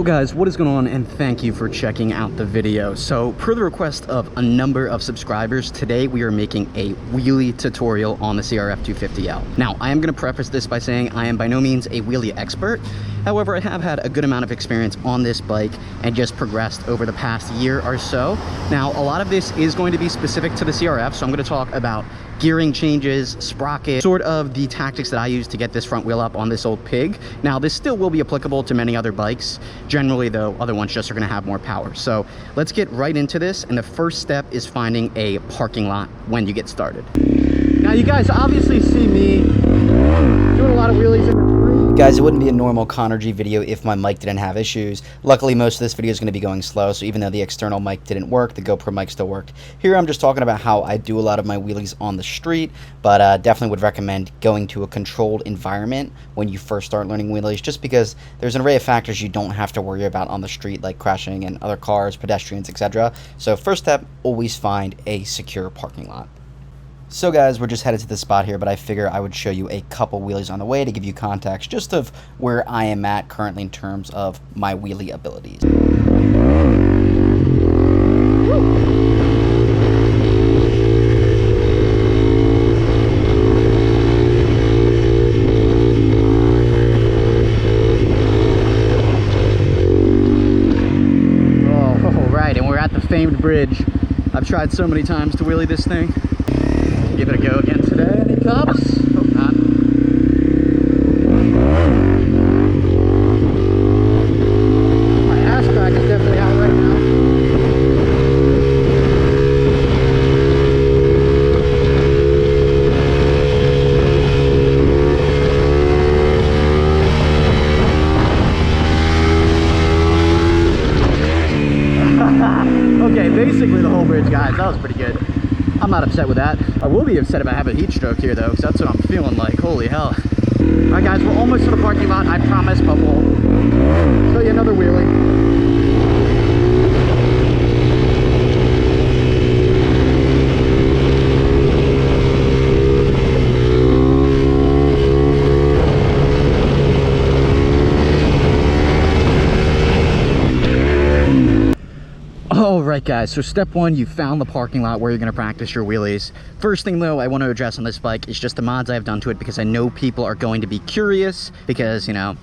guys, what is going on, and thank you for checking out the video. So per the request of a number of subscribers, today we are making a wheelie tutorial on the CRF250L. Now, I am going to preface this by saying I am by no means a wheelie expert. However, I have had a good amount of experience on this bike and just progressed over the past year or so. Now, a lot of this is going to be specific to the CRF, so I'm going to talk about gearing changes, sprocket, sort of the tactics that I use to get this front wheel up on this old pig. Now, this still will be applicable to many other bikes. Generally, though, other ones just are going to have more power. So let's get right into this, and the first step is finding a parking lot when you get started. Now, you guys obviously see me doing a lot of wheelies in the Guys, it wouldn't be a normal Connor G video if my mic didn't have issues. Luckily, most of this video is going to be going slow, so even though the external mic didn't work, the GoPro mic still worked. Here, I'm just talking about how I do a lot of my wheelies on the street, but definitely would recommend going to a controlled environment when you first start learning wheelies, just because there's an array of factors you don't have to worry about on the street, like crashing and other cars, pedestrians, etc. So first step, always find a secure parking lot. So guys, we're just headed to the spot here, but I figure I would show you a couple wheelies on the way to give you context just of where I am at currently in terms of my wheelie abilities. Oh, right, and we're at the famed bridge. I've tried so many times to wheelie this thing. Give it a go again today. Any cops? Hope not. My ass crack is definitely out right now. Okay, basically the whole bridge, guys. That was pretty good. I'm not upset with that. I will be upset about having a heat stroke here though, because that's what I'm feeling like. Holy hell. Alright guys, we're almost to the parking lot, I promise, but we'll show you another wheelie. Alright guys, so step one, you found the parking lot where you're going to practice your wheelies. First thing though I want to address on this bike is just the mods I've done to it, because I know people are going to be curious because, you know,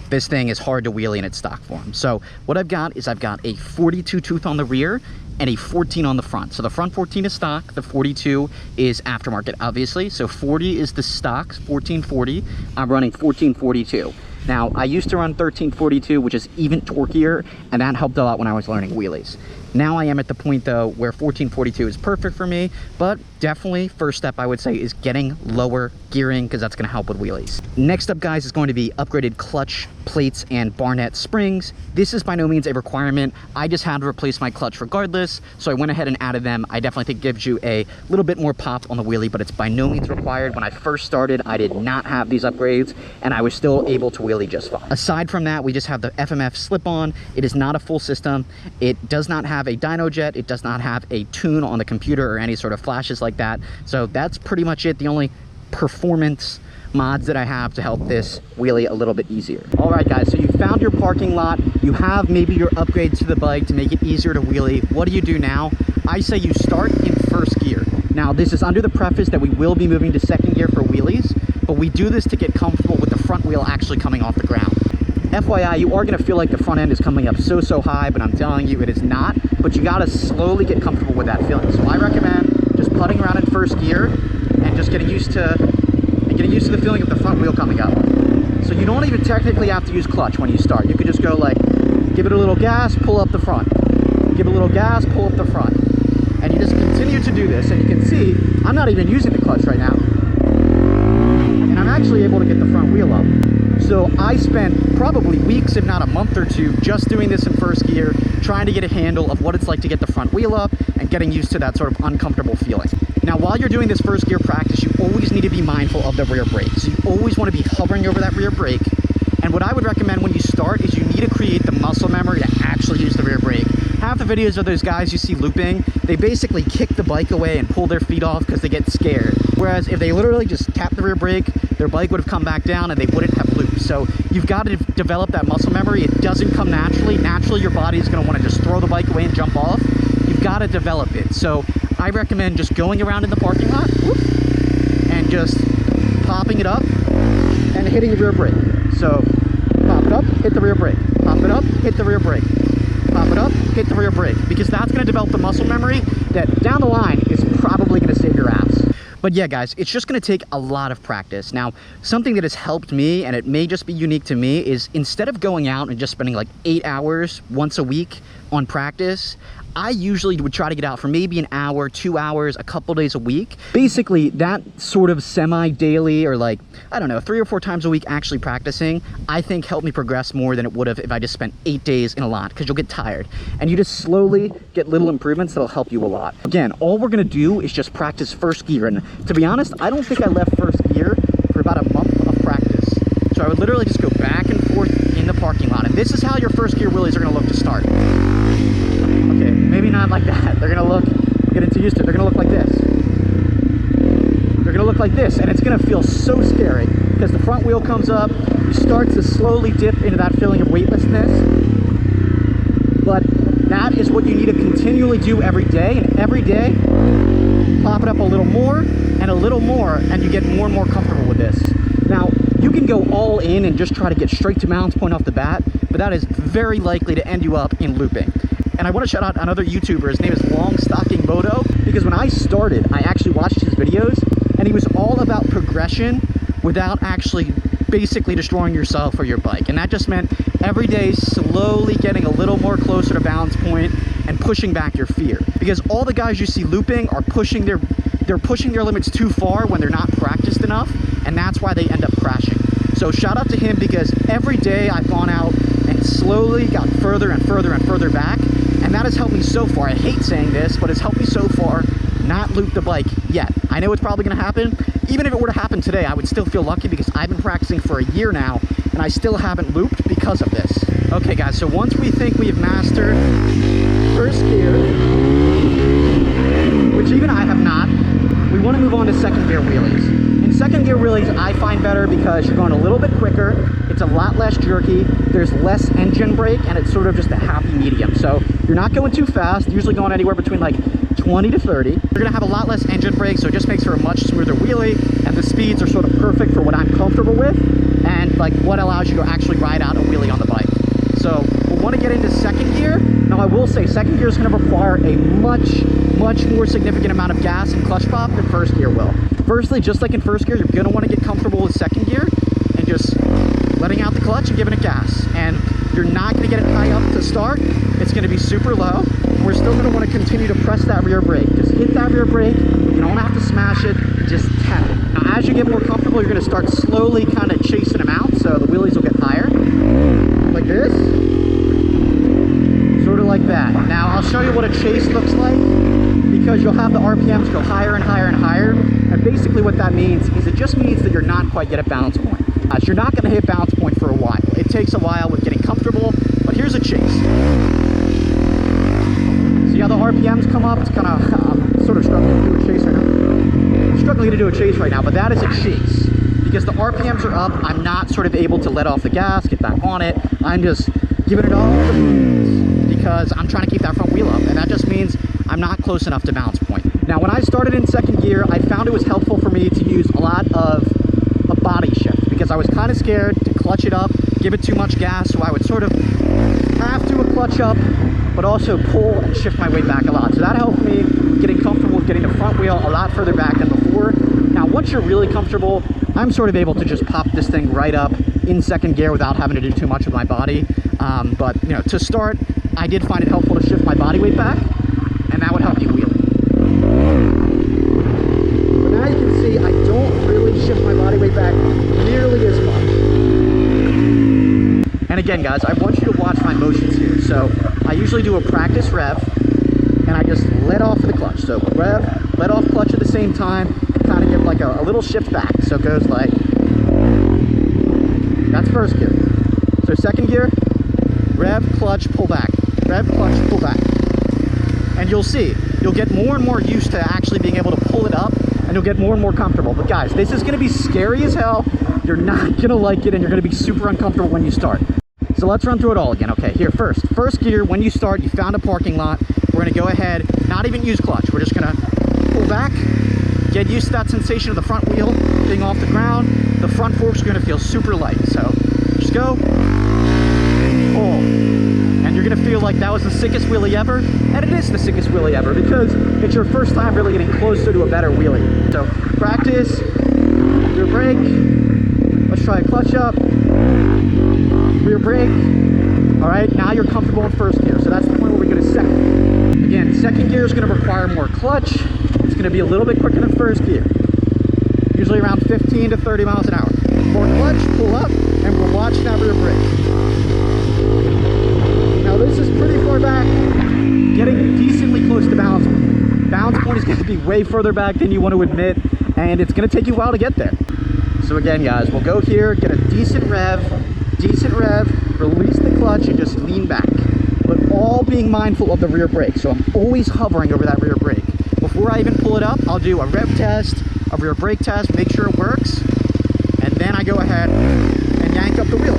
this thing is hard to wheelie in its stock form. So what I've got is I've got a 42 tooth on the rear and a 14 on the front. So the front 14 is stock, the 42 is aftermarket obviously. So 40 is the stock, 1440. I'm running 1442. Now, I used to run 1342, which is even torqueier, and that helped a lot when I was learning wheelies. Now I am at the point, though, where 1442 is perfect for me, but definitely first step, I would say, is getting lower gearing, because that's going to help with wheelies. Next up, guys, is going to be upgraded clutch plates and Barnett springs. This is by no means a requirement. I just had to replace my clutch regardless, so I went ahead and added them. I definitely think it gives you a little bit more pop on the wheelie, but it's by no means required. When I first started, I did not have these upgrades, and I was still able to wheelie just fine. Aside from that, we just have the FMF slip-on. It is not a full system. It does not have a dyno jet. It does not have a tune on the computer or any sort of flashes like that. So that's pretty much it. The only performance mods that I have to help this wheelie a little bit easier. All right guys, so you found your parking lot. You have maybe your upgrades to the bike to make it easier to wheelie. What do you do now? I say you start in first gear. Now, this is under the preface that we will be moving to second gear for wheelies, but we do this to get comfortable with the front wheel actually coming off the ground. FYI, you are going to feel like the front end is coming up so high, but I'm telling you it is not. But you got to slowly get comfortable with that feeling. So I recommend just putting around in first gear and just getting used to the feeling of the front wheel coming up. So you don't even technically have to use clutch when you start. You could just go like, give it a little gas, pull up the front. Give it a little gas, pull up the front. And you just continue to do this, and you can see I'm not even using the clutch right now. And I'm actually able to get the front wheel up. So I spent probably weeks, if not a month or two, just doing this in first gear, trying to get a handle of what it's like to get the front wheel up and getting used to that sort of uncomfortable feeling. Now, while you're doing this first gear practice, you always need to be mindful of the rear brake. So you always want to be hovering over that rear brake. And what I would recommend when you start is you need to create the muscle memory to actually use the rear brake half the videos of those guys you see looping, they basically kick the bike away and pull their feet off because they get scared. Whereas if they literally just tap the rear brake, their bike would have come back down and they wouldn't have looped. So you've got to develop that muscle memory. It doesn't come naturally. Naturally, your body is going to want to just throw the bike away and jump off. You've got to develop it. So I recommend just going around in the parking lot, whoop, and just popping it up and hitting the rear brake. So pop it up, hit the rear brake. Pop it up, hit the rear brake. Pop it up, hit the rear brake. Because that's going to develop the muscle memory that down the line is probably going to save your ass. But yeah, guys, it's just going to take a lot of practice. Now, something that has helped me, and it may just be unique to me, is instead of going out and just spending like 8 hours once a week on practice, I usually would try to get out for maybe an hour, 2 hours, a couple days a week. Basically, that sort of semi-daily or like, I don't know, 3 or 4 times a week actually practicing, I think helped me progress more than it would have if I just spent 8 days in a lot, because you'll get tired. And you just slowly get little improvements that'll help you a lot. Again, all we're gonna do is just practice first gear. And to be honest, I don't think I left first gear for about a month of practice. So I would literally just go back and forth in the parking lot. And this is how your first gear wheelies are gonna look to start. Okay, maybe not like that. They're gonna look, getting too used to it, they're gonna look like this. They're gonna look like this, and it's gonna feel so scary because the front wheel comes up, you start to slowly dip into that feeling of weightlessness. But that is what you need to continually do every day, and every day, pop it up a little more, and you get more and more comfortable with this. Now, you can go all in and just try to get straight to balance point off the bat, but that is very likely to end you up in looping. And I want to shout out another YouTuber. His name is Long Stocking Moto, because when I started, I actually watched his videos, and he was all about progression without actually basically destroying yourself or your bike. And that just meant every day slowly getting a little more closer to balance point and pushing back your fear. Because all the guys you see looping are pushing their limits too far when they're not practiced enough, and that's why they end up crashing. So shout out to him, because every day I've gone out and slowly got further and further and further back, and that has helped me so far. I hate saying this, but it's helped me so far not loop the bike yet. I know it's probably gonna happen. Even if it were to happen today, I would still feel lucky because I've been practicing for a year now and I still haven't looped because of this. Okay guys, so once we think we have mastered first gear, which even I have not, we want to move on to second gear wheelies. In second gear wheelies, I find better because you're going a little bit quicker, it's a lot less jerky, there's less engine brake, and it's sort of just a happy medium. So you're not going too fast, usually going anywhere between like 20 to 30. You're gonna have a lot less engine brake, so it just makes for a much smoother wheelie, and the speeds are sort of perfect for what I'm comfortable with, and like what allows you to actually ride out a wheelie on the bike. So we'll want to get into second gear. Now I will say second gear is going to require a much more significant amount of gas and clutch pop than first gear will. Firstly, just like in first gear, you're going to want to get comfortable with second gear and just letting out the clutch and giving it gas. And you're not going to get it high up to start. It's going to be super low. We're still going to want to continue to press that rear brake. Just hit that rear brake. You don't have to smash it, just tap it. Now as you get more comfortable, you're going to start slowly kind of chasing them out, so the wheelies will get higher. Like this. Sort of like that. Now I'll show you what a chase looks like, because you'll have the RPMs go higher and higher and higher. And basically what that means is it just means that you're not quite yet at balance point. So you're not going to hit balance point for a while. It takes a while with getting comfortable, but here's a chase. See how the RPMs come up? It's kind of, I'm sort of struggling to do a chase right now. I'm struggling to do a chase right now, but that is a chase. Because the RPMs are up, I'm not sort of able to let off the gas, get back on it. I'm just giving it all the moves because I'm trying to keep that front wheel up, and that just means I'm not close enough to balance point. Now, when I started in second gear, I found it was helpful for me to use a lot of a body shift because I was kind of scared to clutch it up, give it too much gas, so I would sort of have to clutch up, but also pull and shift my weight back a lot. So that helped me getting comfortable with getting the front wheel a lot further back than before. Now, once you're really comfortable, I'm sort of able to just pop this thing right up in second gear without having to do too much with my body. But you know, to start, I did find it helpful to shift my body weight back, and that would help you wheel. But now you can see I don't really shift my body weight back nearly as much. And again, guys, I want you to watch my motions here. So I usually do a practice rev, and I just let off of the clutch. So rev, let off clutch at the same time, and kind of give like a little shift back. So it goes like, that's first gear. So second gear, rev, clutch, pull back. rev, clutch, pull back. And you'll see, you'll get more and more used to actually being able to pull it up, and you'll get more and more comfortable. But guys, this is gonna be scary as hell. You're not gonna like it, and you're gonna be super uncomfortable when you start. So let's run through it all again. Okay, here first gear, when you start, you found a parking lot. We're gonna go ahead, not even use clutch. We're just gonna pull back, get used to that sensation of the front wheel being off the ground. The front forks are gonna feel super light. So just go, pull. And you're gonna feel like that was the sickest wheelie ever. And it is the sickest wheelie ever because it's your first time really getting closer to a better wheelie. So practice, rear brake. Let's try a clutch up, rear brake. All right, now you're comfortable in first gear. So that's the point where we go to second. Again, second gear is gonna require more clutch. It's gonna be a little bit quicker than first gear. Usually around 15 to 30 miles an hour. More clutch, pull up, and we'll watch that rear brake. Now this is pretty far back, getting decently close to balance point. Balance point is going to be way further back than you want to admit, and it's going to take you a while to get there. So again, guys, we'll go here, get a decent rev, release the clutch, and just lean back. But all being mindful of the rear brake, so I'm always hovering over that rear brake. Before I even pull it up, I'll do a rev test, a rear brake test, make sure it works, and then I go ahead and yank up the wheel.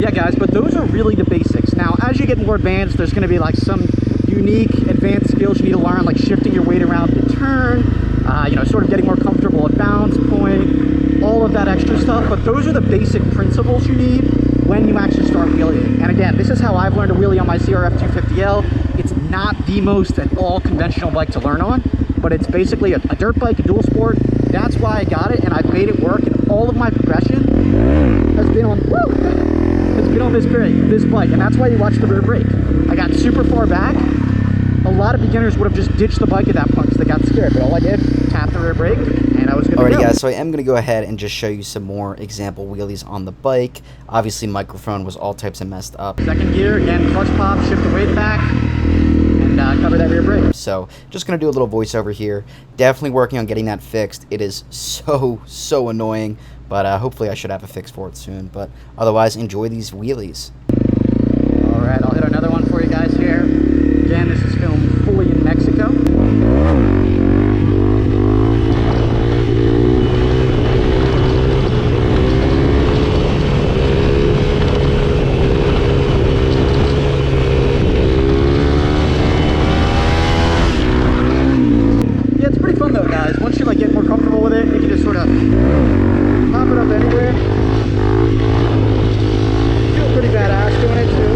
Yeah guys, but those are really the basics. Now as you get more advanced, there's going to be like some unique advanced skills you need to learn, like shifting your weight around to turn, you know, sort of getting more comfortable at balance point, all of that extra stuff. But those are the basic principles you need when you actually start wheeling. And again, this is how I've learned to wheelie on my CRF250L. It's not the most at all conventional bike to learn on, but it's basically a dirt bike, a dual sport. That's why I got it, and I've made it work. And all of my progression has been on this bike, and that's why you watch the rear brake. I got super far back. A lot of beginners would have just ditched the bike at that point because they got scared, but all I did, tap the rear brake, and I was good to go. Alrighty guys, so I am going to go ahead and just show you some more example wheelies on the bike. Obviously microphone was all types of messed up. Second gear, again, clutch pop, shift the weight back, and cover that rear brake. So just going to do a little voiceover here. Definitely working on getting that fixed. It is so annoying, but hopefully I should have a fix for it soon. But otherwise, enjoy these wheelies. Alright, I'll hit another one for you guys here. Again, this is filmed fully in Mexico. Yeah, it's pretty fun though, guys. Once you like get more comfortable with it, you can just sort of pop it up anywhere. Feel pretty badass doing it too.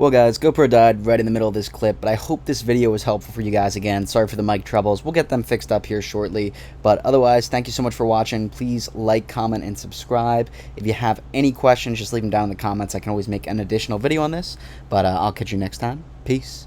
Well guys, GoPro died right in the middle of this clip, but I hope this video was helpful for you guys again. Sorry for the mic troubles. We'll get them fixed up here shortly. But otherwise, thank you so much for watching. Please like, comment, and subscribe. If you have any questions, just leave them down in the comments. I can always make an additional video on this. But I'll catch you next time. Peace.